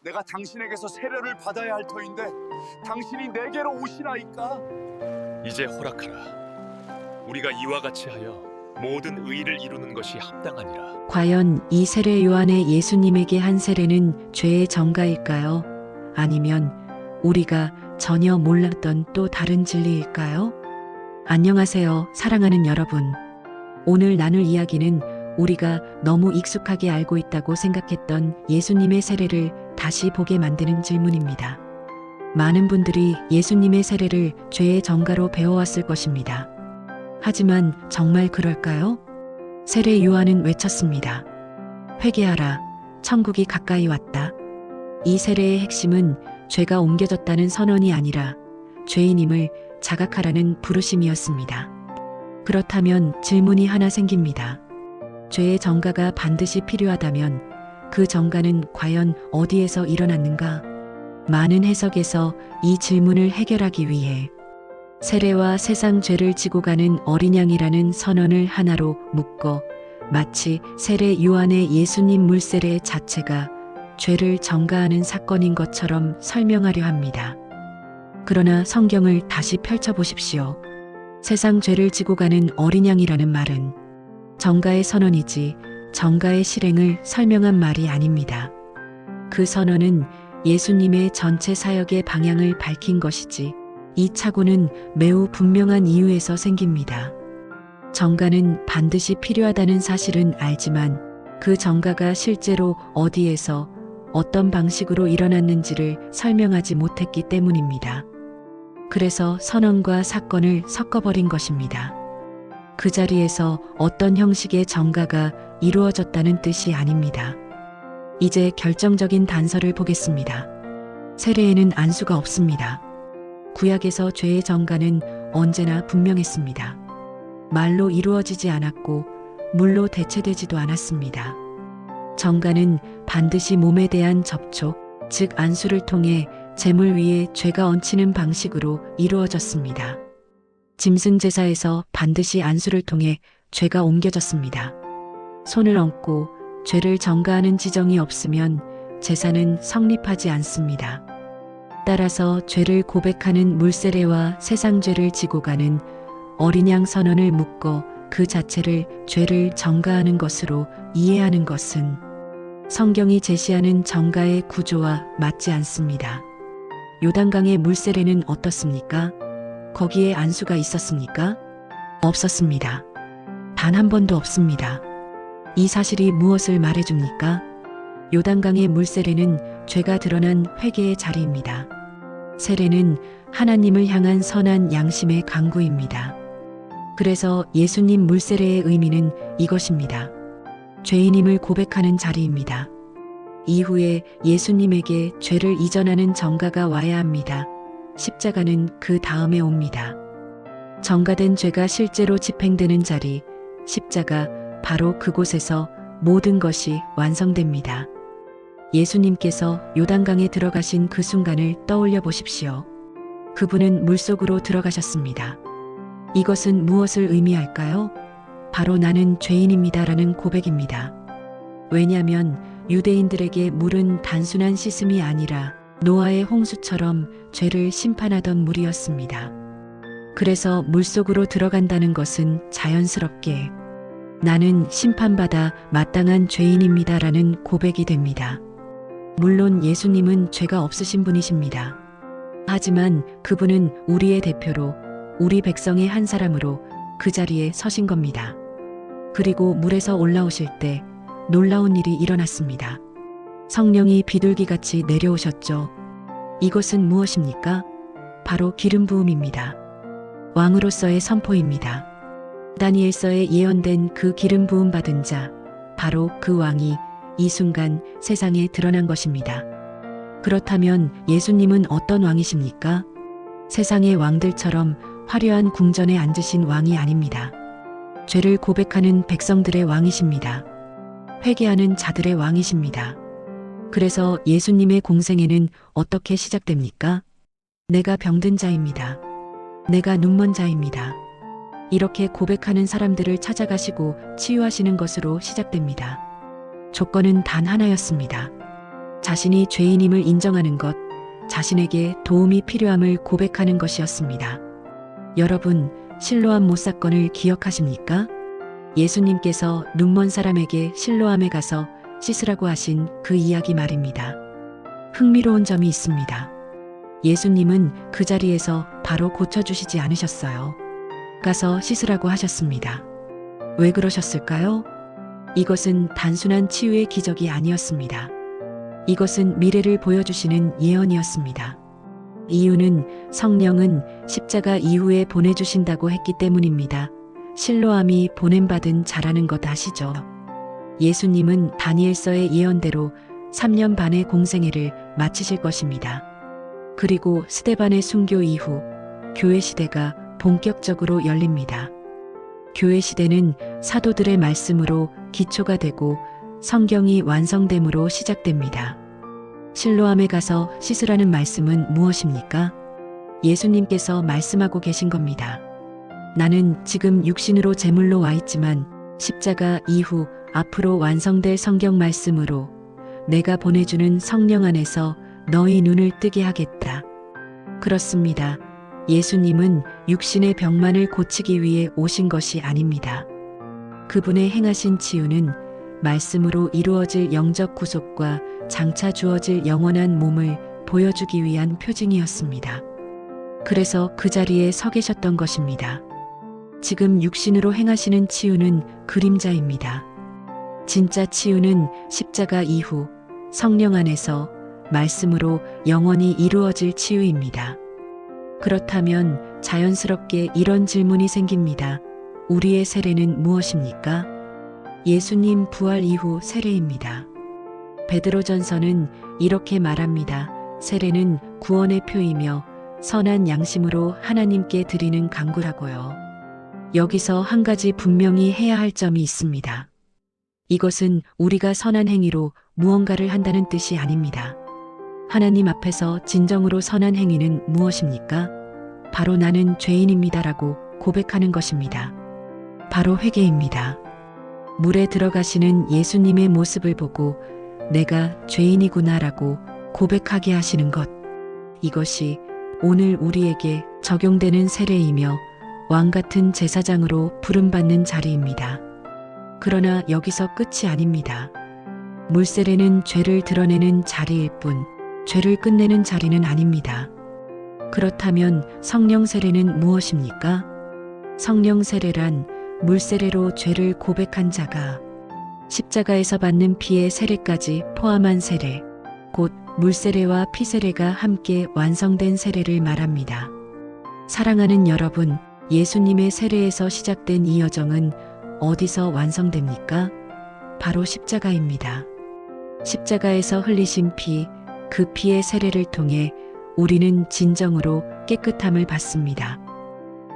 내가 당신에게서 세례를 받아야 할 터인데 당신이 내게로 오시나이까? 이제 허락하라. 우리가 이와 같이 하여 모든 의를 이루는 것이 합당하니라. 과연 이 세례 요한의 예수님에게 한 세례는 죄의 전가일까요? 아니면 우리가 전혀 몰랐던 또 다른 진리일까요? 안녕하세요, 사랑하는 여러분. 오늘 나눌 이야기는 우리가 너무 익숙하게 알고 있다고 생각했던 예수님의 세례를 다시 보게 만드는 질문입니다. 많은 분들이 예수님의 세례를 죄의 전가로 배워왔을 것입니다. 하지만 정말 그럴까요? 세례 요한은 외쳤습니다. 회개하라, 천국이 가까이 왔다. 이 세례의 핵심은 죄가 옮겨졌다는 선언이 아니라 죄인임을 자각하라는 부르심이었습니다. 그렇다면 질문이 하나 생깁니다. 죄의 전가가 반드시 필요하다면 그 전가는 과연 어디에서 일어났는가? 많은 해석에서 이 질문을 해결하기 위해 세례와 세상 죄를 지고 가는 어린 양이라는 선언을 하나로 묶어 마치 세례 요한의 예수님 물세례 자체가 죄를 전가하는 사건인 것처럼 설명하려 합니다. 그러나 성경을 다시 펼쳐보십시오. 세상 죄를 지고 가는 어린 양이라는 말은 전가의 선언이지 전가의 실행을 설명한 말이 아닙니다. 그 선언은 예수님의 전체 사역의 방향을 밝힌 것이지 이 착오는 매우 분명한 이유에서 생깁니다. 전가는 반드시 필요하다는 사실은 알지만 그 전가가 실제로 어디에서 어떤 방식으로 일어났는지를 설명하지 못했기 때문입니다. 그래서 선언과 사건을 섞어버린 것입니다. 그 자리에서 어떤 형식의 전가가 이루어졌다는 뜻이 아닙니다. 이제 결정적인 단서를 보겠습니다. 세례에는 안수가 없습니다. 구약에서 죄의 전가는 언제나 분명했습니다. 말로 이루어지지 않았고 물로 대체되지도 않았습니다. 전가는 반드시 몸에 대한 접촉, 즉 안수를 통해 제물 위에 죄가 얹히는 방식으로 이루어졌습니다. 짐승 제사에서 반드시 안수를 통해 죄가 옮겨졌습니다. 손을 얹고 죄를 전가하는 지정이 없으면 제사는 성립하지 않습니다. 따라서 죄를 고백하는 물세례와 세상 죄를 지고 가는 어린 양 선언을 묶어 그 자체를 죄를 전가하는 것으로 이해하는 것은 성경이 제시하는 전가의 구조와 맞지 않습니다. 요단강의 물세례는 어떻습니까? 거기에 안수가 있었습니까? 없었습니다. 단 한 번도 없습니다. 이 사실이 무엇을 말해줍니까? 요단강의 물세례는 죄가 드러난 회개의 자리입니다. 세례는 하나님을 향한 선한 양심의 강구입니다. 그래서 예수님 물세례의 의미는 이것입니다. 죄인임을 고백하는 자리입니다. 이후에 예수님에게 죄를 이전하는 전가가 와야 합니다. 십자가는 그 다음에 옵니다. 전가된 죄가 실제로 집행되는 자리, 십자가, 바로 그곳에서 모든 것이 완성됩니다. 예수님께서 요단강에 들어가신 그 순간을 떠올려 보십시오. 그분은 물속으로 들어가셨습니다. 이것은 무엇을 의미할까요? 바로 나는 죄인입니다라는 고백입니다. 왜냐하면 유대인들에게 물은 단순한 씻음이 아니라 노아의 홍수처럼 죄를 심판하던 물이었습니다. 그래서 물속으로 들어간다는 것은 자연스럽게 나는 심판받아 마땅한 죄인입니다라는 고백이 됩니다. 물론 예수님은 죄가 없으신 분이십니다. 하지만 그분은 우리의 대표로 우리 백성의 한 사람으로 그 자리에 서신 겁니다. 그리고 물에서 올라오실 때 놀라운 일이 일어났습니다. 성령이 비둘기같이 내려오셨죠. 이것은 무엇입니까? 바로 기름 부음입니다. 왕으로서의 선포입니다. 다니엘서에 예언된 그 기름 부음 받은 자, 바로 그 왕이 이 순간 세상에 드러난 것입니다. 그렇다면 예수님은 어떤 왕이십니까? 세상의 왕들처럼 화려한 궁전에 앉으신 왕이 아닙니다. 죄를 고백하는 백성들의 왕이십니다. 회개하는 자들의 왕이십니다. 그래서 예수님의 공생애는 어떻게 시작됩니까? 내가 병든 자입니다. 내가 눈먼 자입니다. 이렇게 고백하는 사람들을 찾아가시고 치유하시는 것으로 시작됩니다. 조건은 단 하나였습니다. 자신이 죄인임을 인정하는 것, 자신에게 도움이 필요함을 고백하는 것이었습니다. 여러분, 실로암 못 사건을 기억하십니까? 예수님께서 눈먼 사람에게 실로암에 가서 씻으라고 하신 그 이야기 말입니다. 흥미로운 점이 있습니다. 예수님은 그 자리에서 바로 고쳐주시지 않으셨어요. 가서 씻으라고 하셨습니다. 왜 그러셨을까요? 이것은 단순한 치유의 기적이 아니었습니다. 이것은 미래를 보여주시는 예언이었습니다. 이유는 성령은 십자가 이후에 보내주신다고 했기 때문입니다. 실로암이 보냄받은 자라는 것 아시죠? 예수님은 다니엘서의 예언대로 3년 반의 공생애를 마치실 것입니다. 그리고 스데반의 순교 이후 교회 시대가 본격적으로 열립니다. 교회 시대는 사도들의 말씀으로 기초가 되고 성경이 완성됨으로 시작됩니다. 실로암에 가서 씻으라는 말씀은 무엇입니까? 예수님께서 말씀하고 계신 겁니다. 나는 지금 육신으로 제물로 와 있지만 십자가 이후 앞으로 완성될 성경 말씀으로 내가 보내주는 성령 안에서 너희 눈을 뜨게 하겠다. 그렇습니다. 예수님은 육신의 병만을 고치기 위해 오신 것이 아닙니다. 그분의 행하신 치유는 말씀으로 이루어질 영적 구속과 장차 주어질 영원한 몸을 보여주기 위한 표징이었습니다. 그래서 그 자리에 서 계셨던 것입니다. 지금 육신으로 행하시는 치유는 그림자입니다. 진짜 치유는 십자가 이후 성령 안에서 말씀으로 영원히 이루어질 치유입니다. 그렇다면 자연스럽게 이런 질문이 생깁니다. 우리의 세례는 무엇입니까? 예수님 부활 이후 세례입니다. 베드로전서는 이렇게 말합니다. 세례는 구원의 표이며 선한 양심으로 하나님께 드리는 간구라고요. 여기서 한 가지 분명히 해야 할 점이 있습니다. 이것은 우리가 선한 행위로 무언가를 한다는 뜻이 아닙니다. 하나님 앞에서 진정으로 선한 행위는 무엇입니까? 바로 나는 죄인입니다라고 고백하는 것입니다. 바로 회개입니다. 물에 들어가시는 예수님의 모습을 보고 내가 죄인이구나라고 고백하게 하시는 것. 이것이 오늘 우리에게 적용되는 세례이며 왕 같은 제사장으로 부름받는 자리입니다. 그러나 여기서 끝이 아닙니다. 물세례는 죄를 드러내는 자리일 뿐 죄를 끝내는 자리는 아닙니다. 그렇다면 성령 세례는 무엇입니까? 성령 세례란 물세례로 죄를 고백한 자가 십자가에서 받는 피의 세례까지 포함한 세례, 곧 물세례와 피세례가 함께 완성된 세례를 말합니다. 사랑하는 여러분, 예수님의 세례에서 시작된 이 여정은 어디서 완성됩니까? 바로 십자가입니다. 십자가에서 흘리신 피, 그 피의 세례를 통해 우리는 진정으로 깨끗함을 받습니다.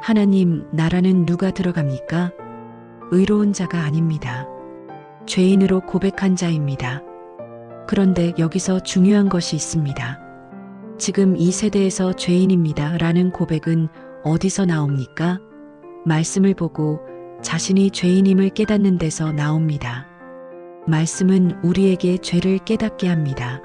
하나님 나라는 누가 들어갑니까? 의로운 자가 아닙니다. 죄인으로 고백한 자입니다. 그런데 여기서 중요한 것이 있습니다. 지금 이 세대에서 죄인입니다 라는 고백은 어디서 나옵니까? 말씀을 보고 자신이 죄인임을 깨닫는 데서 나옵니다. 말씀은 우리에게 죄를 깨닫게 합니다.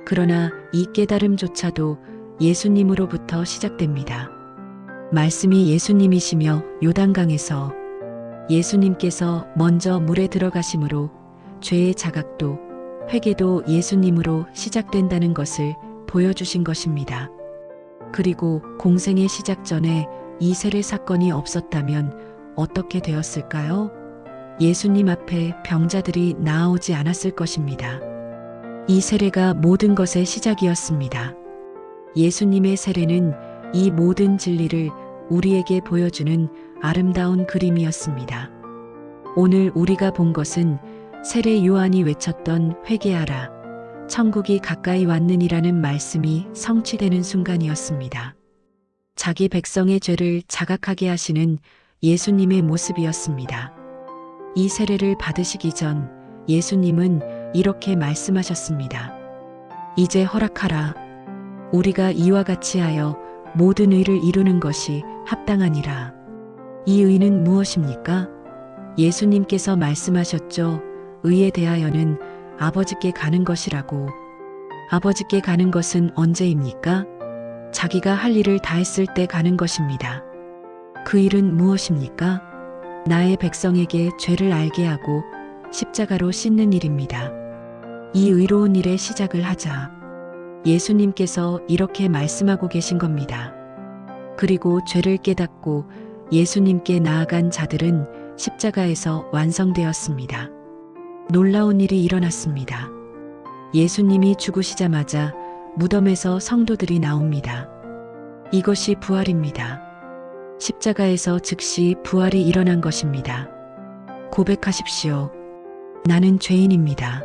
그러나 이 깨달음조차도 예수님으로부터 시작됩니다. 말씀이 예수님이시며 요단강에서 예수님께서 먼저 물에 들어가심으로 죄의 자각도 회개도 예수님으로 시작된다는 것을 보여주신 것입니다. 그리고 공생의 시작 전에 이 세례 사건이 없었다면 어떻게 되었을까요? 예수님 앞에 병자들이 나아오지 않았을 것입니다. 이 세례가 모든 것의 시작이었습니다. 예수님의 세례는 이 모든 진리를 우리에게 보여주는 아름다운 그림이었습니다. 오늘 우리가 본 것은 세례 요한이 외쳤던 회개하라, 천국이 가까이 왔느니라는 말씀이 성취되는 순간이었습니다. 자기 백성의 죄를 자각하게 하시는 예수님의 모습이었습니다. 이 세례를 받으시기 전 예수님은 이렇게 말씀하셨습니다. 이제 허락하라. 우리가 이와 같이 하여 모든 의를 이루는 것이 합당하니라. 이 의는 무엇입니까? 예수님께서 말씀하셨죠. 의에 대하여는 아버지께 가는 것이라고 아버지께 가는 것은 언제입니까? 자기가 할 일을 다 했을 때 가는 것입니다. 그 일은 무엇입니까? 나의 백성에게 죄를 알게 하고 십자가로 씻는 일입니다. 이 의로운 일의 시작을 하자. 예수님께서 이렇게 말씀하고 계신 겁니다. 그리고 죄를 깨닫고 예수님께 나아간 자들은 십자가에서 완성되었습니다. 놀라운 일이 일어났습니다. 예수님이 죽으시자마자 무덤에서 성도들이 나옵니다. 이것이 부활입니다. 십자가에서 즉시 부활이 일어난 것입니다. 고백하십시오. 나는 죄인입니다.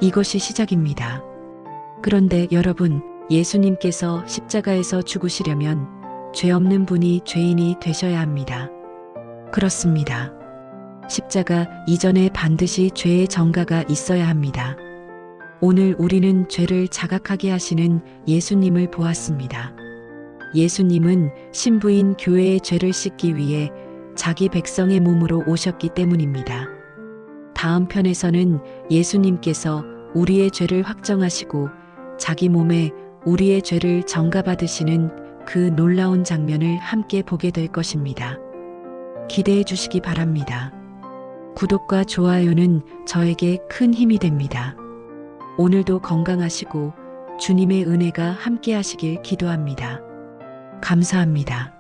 이것이 시작입니다. 그런데 여러분, 예수님께서 십자가에서 죽으시려면 죄 없는 분이 죄인이 되셔야 합니다. 그렇습니다. 십자가 이전에 반드시 죄의 전가가 있어야 합니다. 오늘 우리는 죄를 자각하게 하시는 예수님을 보았습니다. 예수님은 신부인 교회의 죄를 씻기 위해 자기 백성의 몸으로 오셨기 때문입니다. 다음 편에서는 예수님께서 우리의 죄를 확정하시고 자기 몸에 우리의 죄를 전가받으시는 그 놀라운 장면을 함께 보게 될 것입니다. 기대해 주시기 바랍니다. 구독과 좋아요는 저에게 큰 힘이 됩니다. 오늘도 건강하시고 주님의 은혜가 함께 하시길 기도합니다. 감사합니다.